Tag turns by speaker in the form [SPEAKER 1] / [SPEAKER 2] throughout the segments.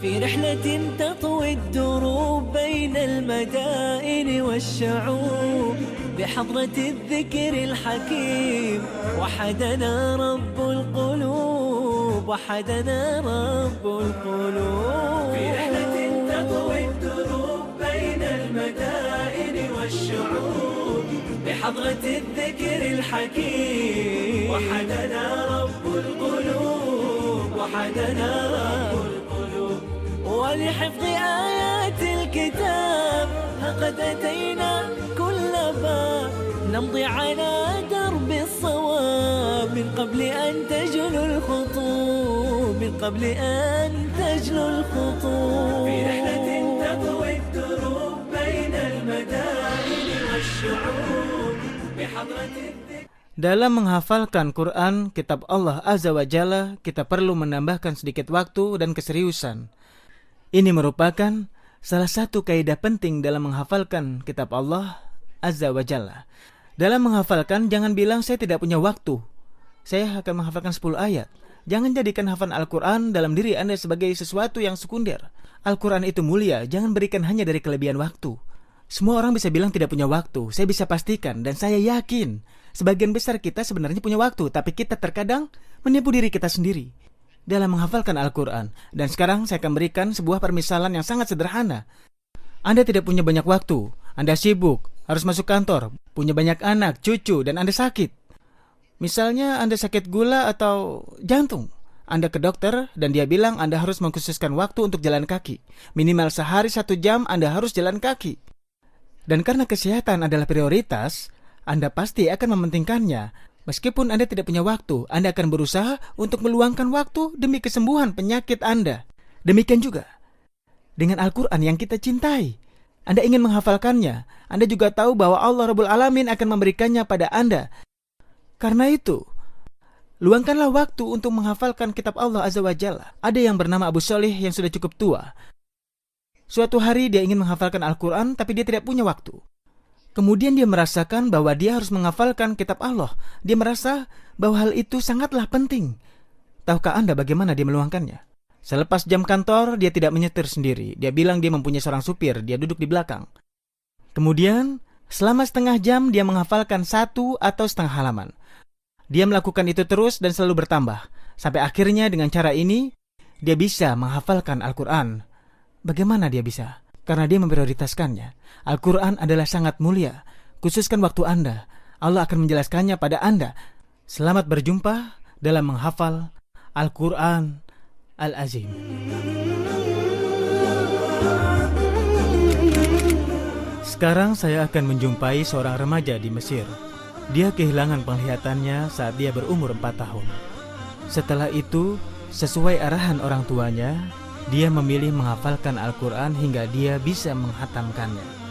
[SPEAKER 1] في رحلة تطوي الدروب بين المدائن والشعوب بحضرة الذكر الحكيم وحدنا رب القلوب وحدنا رب القلوب في رحلة تطوي الدروب بين المدائن والشعوب بحضرة الذكر الحكيم وحدنا رب القلوب وحدنا رب القلوب ولحفظ آيات الكتاب لقد أتينا كل باب نمضي على درب الصواب من قبل أن تجلو الخطوب من قبل أن تجلو الخطوب في رحلة تطوي الدروب بين المدائن والشعوب بحضرة
[SPEAKER 2] Dalam menghafalkan Quran, kitab Allah Azza wa Jalla, kita perlu menambahkan sedikit waktu dan keseriusan. Ini merupakan salah satu kaidah penting dalam menghafalkan kitab Allah Azza wa Jalla. Dalam menghafalkan, jangan bilang saya tidak punya waktu. Saya akan menghafalkan 10 ayat. Jangan jadikan hafalan Al-Quran dalam diri Anda sebagai sesuatu yang sekunder. Al-Quran itu mulia, jangan berikan hanya dari kelebihan waktu. Semua orang bisa bilang tidak punya waktu. Saya bisa pastikan dan saya yakin sebagian besar kita sebenarnya punya waktu, tapi kita terkadang menipu diri kita sendiri dalam menghafalkan Al-Quran. Dan sekarang saya akan berikan sebuah permisalan yang sangat sederhana. Anda tidak punya banyak waktu, Anda sibuk, harus masuk kantor, punya banyak anak, cucu, dan Anda sakit. Misalnya Anda sakit gula atau jantung. Anda ke dokter dan dia bilang Anda harus mengkhususkan waktu untuk jalan kaki. Minimal sehari 1 jam Anda harus jalan kaki. Dan karena kesehatan adalah prioritas, Anda pasti akan mementingkannya. Meskipun Anda tidak punya waktu, Anda akan berusaha untuk meluangkan waktu demi kesembuhan penyakit Anda. Demikian juga dengan Al-Quran yang kita cintai. Anda ingin menghafalkannya. Anda juga tahu bahwa Allah Rabbul Alamin akan memberikannya pada Anda. Karena itu, luangkanlah waktu untuk menghafalkan kitab Allah Azza wa Jalla. Ada yang bernama Abu Sholih yang sudah cukup tua. Suatu hari dia ingin menghafalkan Al-Quran, tapi dia tidak punya waktu. Kemudian dia merasakan bahwa dia harus menghafalkan kitab Allah. Dia merasa bahwa hal itu sangatlah penting. Tahukah Anda bagaimana dia meluangkannya? Selepas jam kantor, dia tidak menyetir sendiri. Dia bilang dia mempunyai seorang supir, dia duduk di belakang. Kemudian, selama setengah jam dia menghafalkan 1 atau setengah halaman. Dia melakukan itu terus dan selalu bertambah. Sampai akhirnya dengan cara ini, dia bisa menghafalkan Al-Quran. Bagaimana dia bisa? Karena dia memprioritaskannya. Al-Quran adalah sangat mulia. Khususkan waktu Anda. Allah akan menjelaskannya pada Anda. Selamat berjumpa dalam menghafal Al-Quran Al-Azim. Sekarang saya akan menjumpai seorang remaja di Mesir. Dia kehilangan penglihatannya saat dia berumur 4 tahun. Setelah itu, sesuai arahan orang tuanya, dia memilih menghafalkan Al-Quran hingga dia bisa menghatamkannya.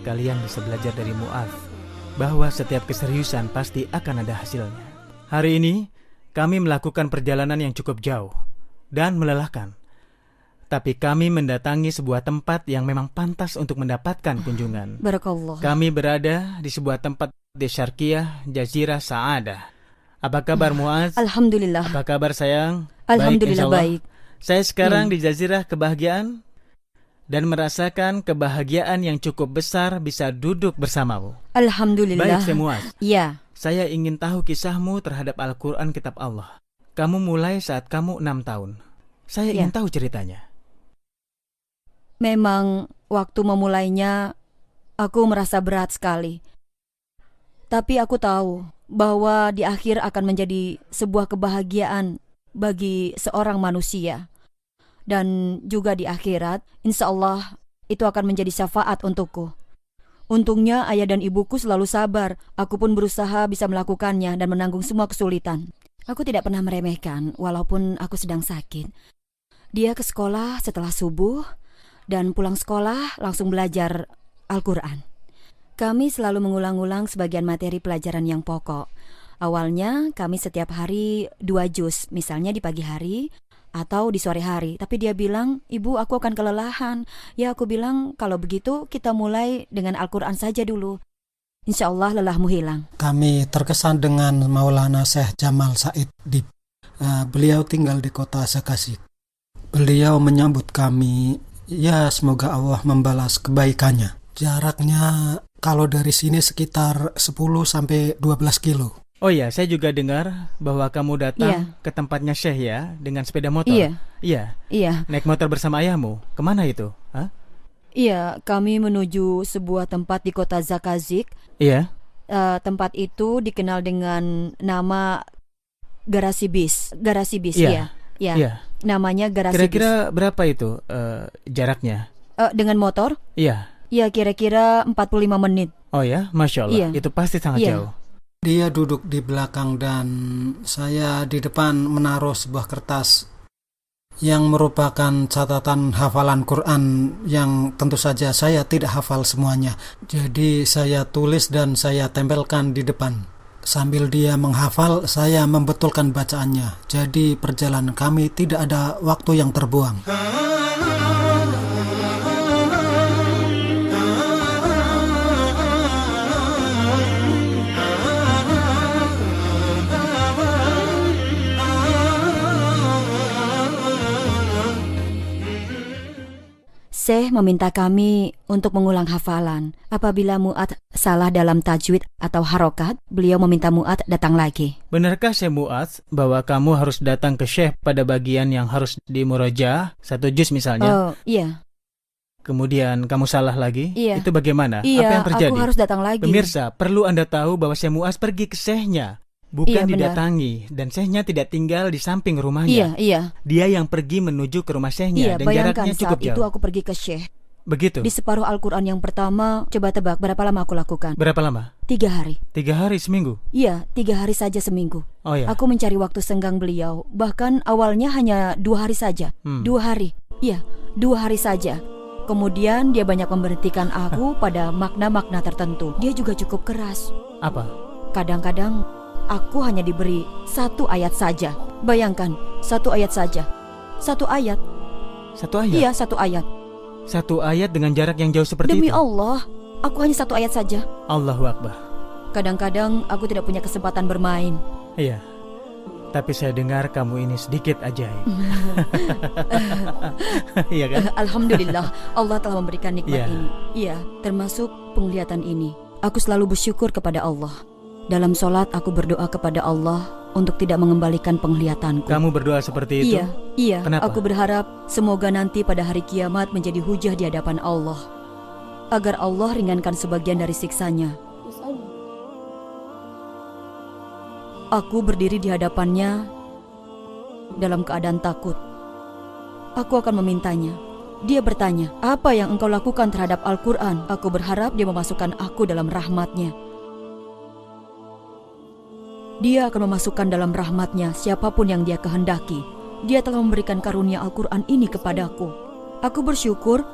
[SPEAKER 2] Kalian bisa belajar dari Mu'adz bahwa setiap keseriusan pasti akan ada hasilnya. Hari ini, kami melakukan perjalanan yang cukup jauh dan melelahkan. Tapi kami mendatangi sebuah tempat yang memang pantas untuk mendapatkan kunjungan.
[SPEAKER 3] Barakallah.
[SPEAKER 2] Kami berada di sebuah tempat di Syarqiyah, Jazirah Sa'adah. Apa kabar Mu'adz?
[SPEAKER 3] Alhamdulillah.
[SPEAKER 2] Apa kabar sayang?
[SPEAKER 3] Alhamdulillah baik.
[SPEAKER 2] Saya sekarang di Jazirah Kebahagiaan dan merasakan kebahagiaan yang cukup besar bisa duduk bersamamu.
[SPEAKER 3] Alhamdulillah.
[SPEAKER 2] Baik, saya Mu'adz.
[SPEAKER 3] Iya.
[SPEAKER 2] Saya ingin tahu kisahmu terhadap Al-Quran kitab Allah. Kamu mulai saat kamu 6 tahun. Saya ingin tahu ceritanya.
[SPEAKER 3] Memang waktu memulainya aku merasa berat sekali. Tapi aku tahu bahwa di akhir akan menjadi sebuah kebahagiaan bagi seorang manusia. Dan juga di akhirat, insya Allah itu akan menjadi syafaat untukku. Untungnya ayah dan ibuku selalu sabar. Aku pun berusaha bisa melakukannya dan menanggung semua kesulitan. Aku tidak pernah meremehkan walaupun aku sedang sakit. Dia ke sekolah setelah subuh dan pulang sekolah langsung belajar Al-Quran. Kami selalu mengulang-ulang sebagian materi pelajaran yang pokok. Awalnya kami setiap hari 2 juz, misalnya di pagi hari atau di sore hari. Tapi dia bilang, "Ibu, aku akan kelelahan." Ya, aku bilang, "Kalau begitu kita mulai dengan Al-Quran saja dulu. Insya Allah lelahmu hilang."
[SPEAKER 4] Kami terkesan dengan Maulana Syekh Jamal Said Dib. Beliau tinggal di kota Sekasik. beliau menyambut kami, ya semoga Allah membalas kebaikannya. Jaraknya kalau dari sini sekitar 10 sampai 12 kilo.
[SPEAKER 2] Oh ya, saya juga dengar bahwa kamu datang ke tempatnya Syekh ya dengan sepeda motor.
[SPEAKER 3] Iya.
[SPEAKER 2] Iya. Naik motor bersama ayahmu. Kemana itu? Hah?
[SPEAKER 3] Iya, kami menuju sebuah tempat di kota Zakazik.
[SPEAKER 2] Iya.
[SPEAKER 3] Tempat itu dikenal dengan nama garasi bis.
[SPEAKER 2] Iya.
[SPEAKER 3] Iya. Namanya garasi bis.
[SPEAKER 2] Kira-kira berapa itu jaraknya?
[SPEAKER 3] Dengan motor?
[SPEAKER 2] Iya.
[SPEAKER 3] Ya, kira-kira 45 menit.
[SPEAKER 2] Oh ya, Masya Allah.
[SPEAKER 3] Iya.
[SPEAKER 2] Itu pasti sangat
[SPEAKER 3] Iya.
[SPEAKER 2] jauh.
[SPEAKER 4] Dia duduk di belakang dan saya di depan menaruh sebuah kertas yang merupakan catatan hafalan Quran yang tentu saja saya tidak hafal semuanya. Jadi saya tulis dan saya tempelkan di depan. Sambil dia menghafal, saya membetulkan bacaannya. Jadi perjalanan kami tidak ada waktu yang terbuang.
[SPEAKER 3] Syekh meminta kami untuk mengulang hafalan. Apabila Mu'ad salah dalam tajwid atau harokat, beliau meminta Mu'ad datang lagi.
[SPEAKER 2] Benarkah Syekh Mu'adz bahwa kamu harus datang ke Syekh pada bagian yang harus dimurajaah, 1 juz misalnya?
[SPEAKER 3] Oh, iya.
[SPEAKER 2] Kemudian kamu salah lagi?
[SPEAKER 3] Iya.
[SPEAKER 2] Itu bagaimana?
[SPEAKER 3] Iya,
[SPEAKER 2] Apa yang terjadi?
[SPEAKER 3] aku harus datang lagi.
[SPEAKER 2] Pemirsa, perlu Anda tahu bahwa Syekh Mu'adz pergi ke Syekhnya, bukan
[SPEAKER 3] Iya, benar.
[SPEAKER 2] didatangi. Dan Syekhnya tidak tinggal di samping rumahnya.
[SPEAKER 3] Iya.
[SPEAKER 2] Dia yang pergi menuju ke rumah Syekhnya.
[SPEAKER 3] Iya,
[SPEAKER 2] Dan
[SPEAKER 3] bayangkan
[SPEAKER 2] jaraknya cukup
[SPEAKER 3] saat itu
[SPEAKER 2] jauh.
[SPEAKER 3] aku pergi ke Syekh.
[SPEAKER 2] Begitu?
[SPEAKER 3] Di separuh Al-Quran yang pertama, coba tebak berapa lama aku lakukan?
[SPEAKER 2] Berapa lama?
[SPEAKER 3] 3 hari.
[SPEAKER 2] 3 hari seminggu?
[SPEAKER 3] Iya, 3 hari saja seminggu.
[SPEAKER 2] Oh ya.
[SPEAKER 3] Aku mencari waktu senggang beliau. Bahkan awalnya hanya 2 hari saja. 2 hari. Iya, 2 hari saja. Kemudian dia banyak memberhentikan aku pada makna-makna tertentu. Dia juga cukup keras.
[SPEAKER 2] Apa?
[SPEAKER 3] Kadang-kadang aku hanya diberi 1 ayat saja. Bayangkan, 1 ayat saja. 1 ayat.
[SPEAKER 2] 1 ayat?
[SPEAKER 3] Iya, 1 ayat.
[SPEAKER 2] 1 ayat dengan jarak yang jauh seperti
[SPEAKER 3] Demi
[SPEAKER 2] itu?
[SPEAKER 3] Allah, aku hanya 1 ayat saja.
[SPEAKER 2] Allahu Akbar.
[SPEAKER 3] Kadang-kadang aku tidak punya kesempatan bermain.
[SPEAKER 2] Iya. Tapi saya dengar kamu ini sedikit ajaib. Iya kan?
[SPEAKER 3] Alhamdulillah, Allah telah memberikan nikmat
[SPEAKER 2] Iya.
[SPEAKER 3] ini. Iya, termasuk penglihatan ini. Aku selalu bersyukur kepada Allah. Dalam sholat aku berdoa kepada Allah untuk tidak mengembalikan penglihatanku.
[SPEAKER 2] Kamu berdoa seperti itu?
[SPEAKER 3] Iya.
[SPEAKER 2] Kenapa?
[SPEAKER 3] Aku berharap semoga nanti pada hari kiamat menjadi hujah di hadapan Allah, agar Allah ringankan sebagian dari siksanya. Aku berdiri di hadapannya dalam keadaan takut. Aku akan memintanya. Dia bertanya, apa yang engkau lakukan terhadap Al-Quran? Aku berharap dia memasukkan aku dalam rahmatnya. Dia akan memasukkan dalam rahmatnya siapapun yang dia kehendaki. Dia telah memberikan karunia Al-Quran ini kepadaku. Aku bersyukur.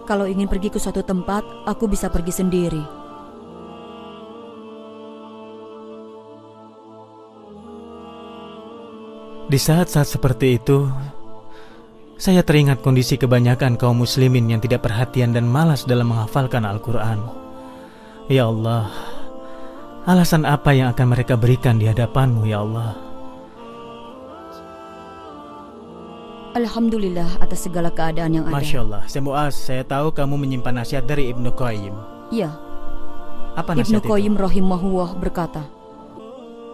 [SPEAKER 3] Kalau ingin pergi ke suatu tempat, aku bisa pergi sendiri.
[SPEAKER 2] Di saat-saat seperti itu, saya teringat kondisi kebanyakan kaum muslimin yang tidak perhatian dan malas dalam menghafalkan Al-Quran. Ya Allah, alasan apa yang akan mereka berikan di hadapan-Mu, ya Allah?
[SPEAKER 3] Alhamdulillah atas segala keadaan yang ada.
[SPEAKER 2] Masya Allah. Syekh Mu'adz, saya tahu kamu menyimpan nasihat dari Ibnu Qayyim.
[SPEAKER 3] Iya,
[SPEAKER 2] Apa
[SPEAKER 3] Ibnu
[SPEAKER 2] nasihat itu?
[SPEAKER 3] Qayyim rahimahullah berkata,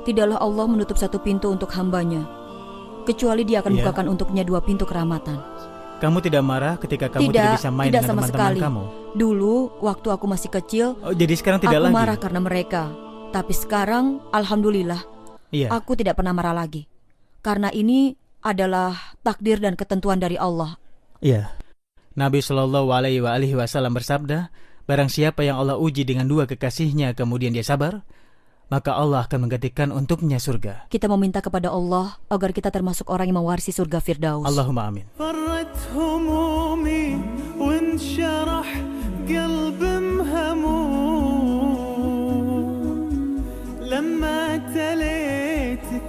[SPEAKER 3] tidaklah Allah menutup satu pintu untuk hambanya, kecuali dia akan
[SPEAKER 2] Iya.
[SPEAKER 3] bukakan untuknya 2 pintu kerahmatan.
[SPEAKER 2] Kamu tidak marah ketika kamu tidak bisa main
[SPEAKER 3] tidak
[SPEAKER 2] dengan
[SPEAKER 3] sama
[SPEAKER 2] teman-teman
[SPEAKER 3] sekali.
[SPEAKER 2] kamu?
[SPEAKER 3] Dulu, waktu aku masih kecil,
[SPEAKER 2] Oh, jadi sekarang tidak
[SPEAKER 3] aku
[SPEAKER 2] lagi?
[SPEAKER 3] marah karena mereka. Tapi sekarang, alhamdulillah,
[SPEAKER 2] Iya.
[SPEAKER 3] aku tidak pernah marah lagi. Karena ini adalah takdir dan ketentuan dari Allah.
[SPEAKER 2] Iya. Nabi Shallallahu Alaihi Wasallam bersabda, barang siapa yang Allah uji dengan 2 kekasihnya kemudian dia sabar, maka Allah akan menggantikan untuknya surga.
[SPEAKER 3] Kita meminta kepada Allah agar kita termasuk orang yang mewarisi surga Firdaus.
[SPEAKER 2] Allahumma amin.
[SPEAKER 1] فرت همومي وانشرح قلب مهموم لما تليتك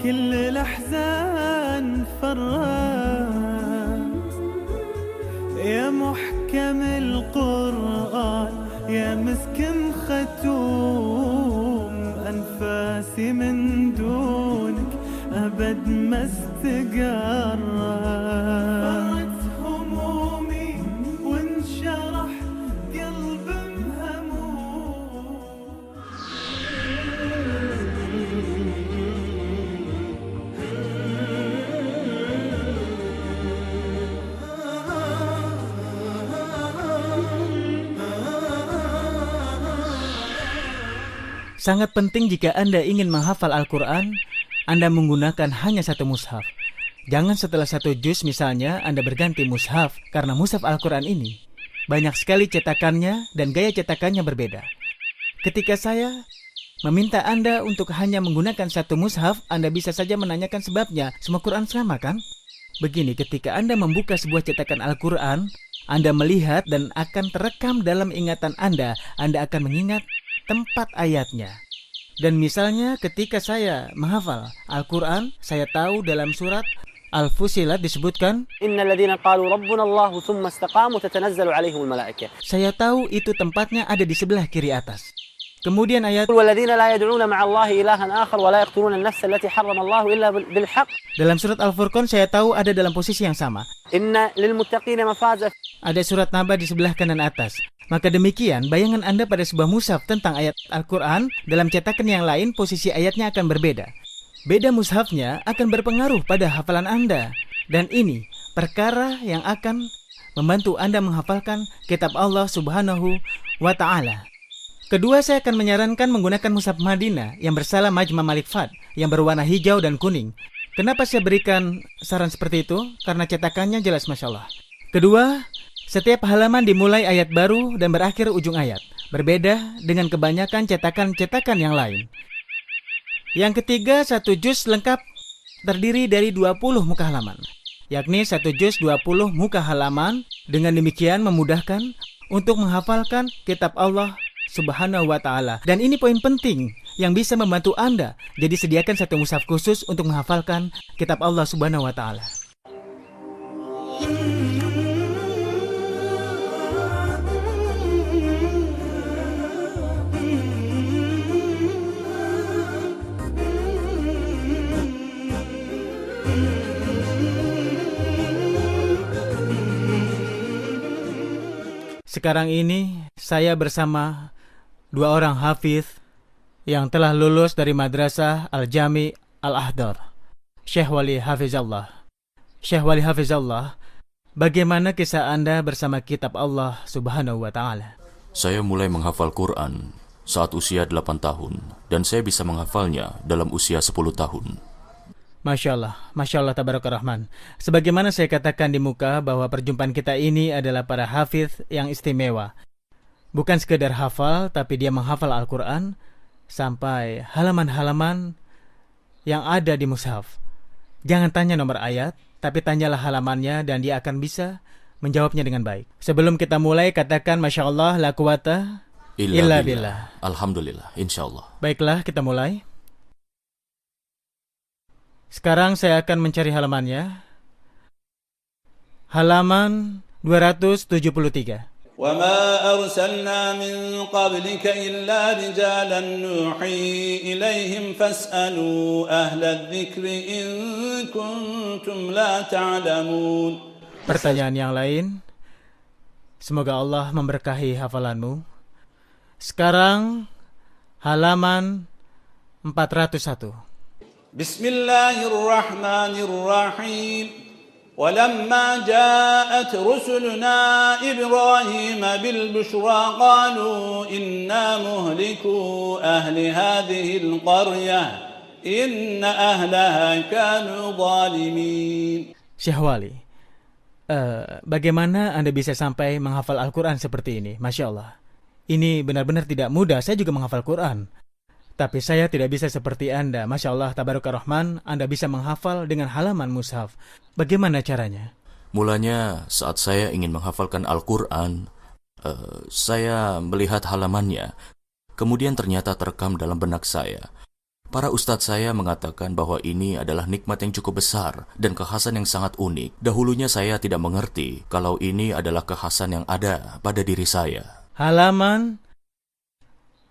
[SPEAKER 1] كل الأحزان فرت يا محكم القرآن يا مسك ختوم أنفاسي من دونك أبد بعد ما استقرت فرت همومي وانشرح قلب مهموم.
[SPEAKER 2] Sangat penting jika Anda ingin menghafal Al-Quran, Anda menggunakan hanya satu mushaf. Jangan setelah satu juz misalnya Anda berganti mushaf, karena mushaf Al-Quran ini banyak sekali cetakannya dan gaya cetakannya berbeda. Ketika saya meminta Anda untuk hanya menggunakan satu mushaf, Anda bisa saja menanyakan sebabnya. Semua Quran sama kan? Begini, ketika Anda membuka sebuah cetakan Al-Quran, Anda melihat dan akan terekam dalam ingatan Anda akan mengingat tempat ayatnya. Dan misalnya ketika saya menghafal Al-Quran, saya tahu dalam surat Al-Fusilat disebutkan,
[SPEAKER 5] Innal ladzina qalu rabbuna Allah tsumma istaqamu tatanazzalu 'alaihimul malaikah.
[SPEAKER 2] saya tahu itu tempatnya ada di sebelah kiri atas. Kemudian ayat
[SPEAKER 5] Wal ladzina la yad'una ma'a Allahi ilahan akhar wa la yaqtuluna an-nafsa allati harrama Allah illa bil haqq.
[SPEAKER 2] dalam surat Al-Furqan saya tahu ada dalam posisi yang sama.
[SPEAKER 5] Inna lil muttaqina mafaza.
[SPEAKER 2] Ada surat Naba di sebelah kanan atas. Maka demikian, bayangan Anda pada sebuah mushaf tentang ayat Al-Quran, dalam cetakan yang lain posisi ayatnya akan berbeda. Beda mushafnya akan berpengaruh pada hafalan Anda. Dan ini perkara yang akan membantu Anda menghafalkan kitab Allah Subhanahu wa Ta'ala. Kedua, saya akan menyarankan menggunakan mushaf Madinah yang bersalah Majma' Malik Fad, yang berwarna hijau dan kuning. Kenapa saya berikan saran seperti itu? Karena cetakannya jelas Masya Allah. Kedua, setiap halaman dimulai ayat baru dan berakhir ujung ayat. Berbeda dengan kebanyakan cetakan-cetakan yang lain. Yang ketiga, satu juz lengkap terdiri dari 20 muka halaman. Yakni satu juz 20 muka halaman. Dengan demikian memudahkan untuk menghafalkan kitab Allah Subhanahu wa Ta'ala. Dan ini poin penting yang bisa membantu Anda. Jadi sediakan satu mushaf khusus untuk menghafalkan kitab Allah Subhanahu wa Ta'ala. Sekarang ini saya bersama dua orang hafiz yang telah lulus dari Madrasah Al-Jami Al-Ahdar, Syekh Wali Hafizallah. Syekh Wali Hafizallah, bagaimana kisah Anda bersama kitab Allah Subhanahu wa Ta'ala?
[SPEAKER 6] Saya mulai menghafal Quran saat usia 8 tahun dan saya bisa menghafalnya dalam usia 10 tahun.
[SPEAKER 2] Masya Allah, Tabaraka Rahman. Sebagaimana saya katakan di muka bahwa perjumpaan kita ini adalah para hafiz yang istimewa. Bukan sekedar hafal, tapi dia menghafal Al-Quran sampai halaman-halaman yang ada di mushaf. Jangan tanya nomor ayat, tapi tanyalah halamannya dan dia akan bisa menjawabnya dengan baik. Sebelum kita mulai, katakan Masya Allah, la quwata illa billah.
[SPEAKER 6] Alhamdulillah, insya Allah.
[SPEAKER 2] Baiklah, kita mulai. Sekarang saya akan mencari halamannya. Halaman 273.
[SPEAKER 7] وَمَا أَرْسَلْنَا مِنْ قَبْلِكَ إِلَّا رِجَالًا نُوحِي إِلَيْهِمْ فَاسْأَلُوا أَهْلَ الذِّكْرِ إِنْ كُنْتُمْ لَا تَعْلَمُونَ.
[SPEAKER 2] Pertanyaan yang lain. Semoga Allah memberkahi hafalanmu. Sekarang halaman 401.
[SPEAKER 7] Bismillahirrahmanirrahim. ولما جاءت رسلنا إبراهيم بالبشرى قالوا إنا مهلكو أهل هذه القرية إن أهلها كانوا ظالمين.
[SPEAKER 2] Syekh Wali, bagaimana Anda bisa sampai menghafal Al-Quran seperti ini? Masya Allah. Ini benar-benar tidak mudah. Saya juga menghafal Quran, tapi saya tidak bisa seperti Anda. Masya Allah, Tabaraka Rahman, Anda bisa menghafal dengan halaman mushaf. Bagaimana caranya?
[SPEAKER 6] Mulanya saat saya ingin menghafalkan Al-Quran, saya melihat halamannya. Kemudian ternyata terekam dalam benak saya. Para ustadz saya mengatakan bahwa ini adalah nikmat yang cukup besar dan kekhasan yang sangat unik. Dahulunya saya tidak mengerti kalau ini adalah kekhasan yang ada pada diri saya.
[SPEAKER 2] Halaman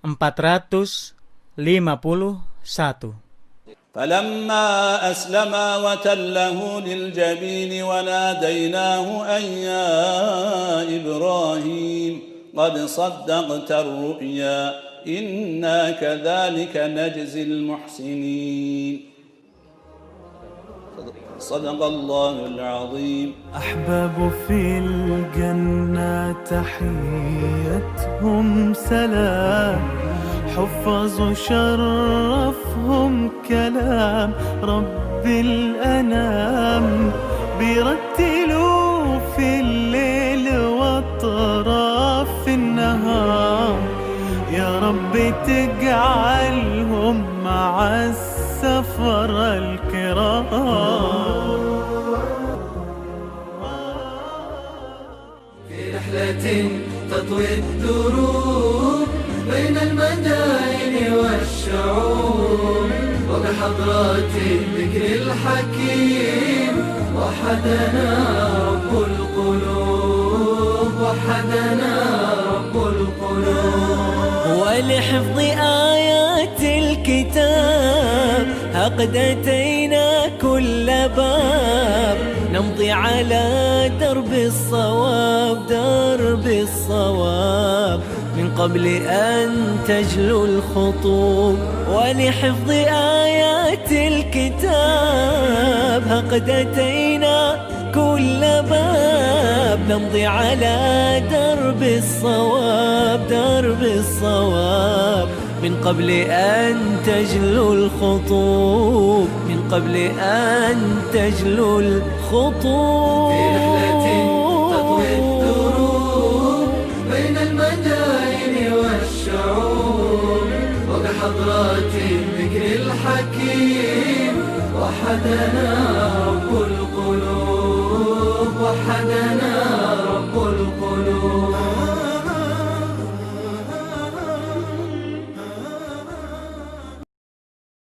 [SPEAKER 2] 451.
[SPEAKER 7] فلما أسلما وتله للجبين وناديناه أن يا إبراهيم قد صدقت الرؤيا إنا كذلك نجزي المحسنين صدق الله العظيم.
[SPEAKER 1] أحباب في الجنة تحيتهم سلام، حفظ شرفهم كلام رب الأنام، بيرتلوا في الليل وأطراف النهار، يا رب تجعلهم مع السفر الكرام.
[SPEAKER 8] في رحلة تطوي الدروب بين المدائن والشعوب، وبحضرات الذكر الحكيم وحدنا رب القلوب، وحدنا رب القلوب. ولحفظ آيات الكتاب قد أتينا كل باب، نمضي على درب الصواب، درب الصواب، من قبل أن تجلو الخطوب. ولحفظ آيات الكتاب قد أتينا كل باب، نمضي على درب الصواب، درب الصواب، من قبل أن تجلو الخطوب، من قبل أن تجلو الخطوب. في رحلة تطوي الدروب بين المدائن والشعوب، وبحضرات الذكر الحكيم وحدنا رب القلوب، وحدنا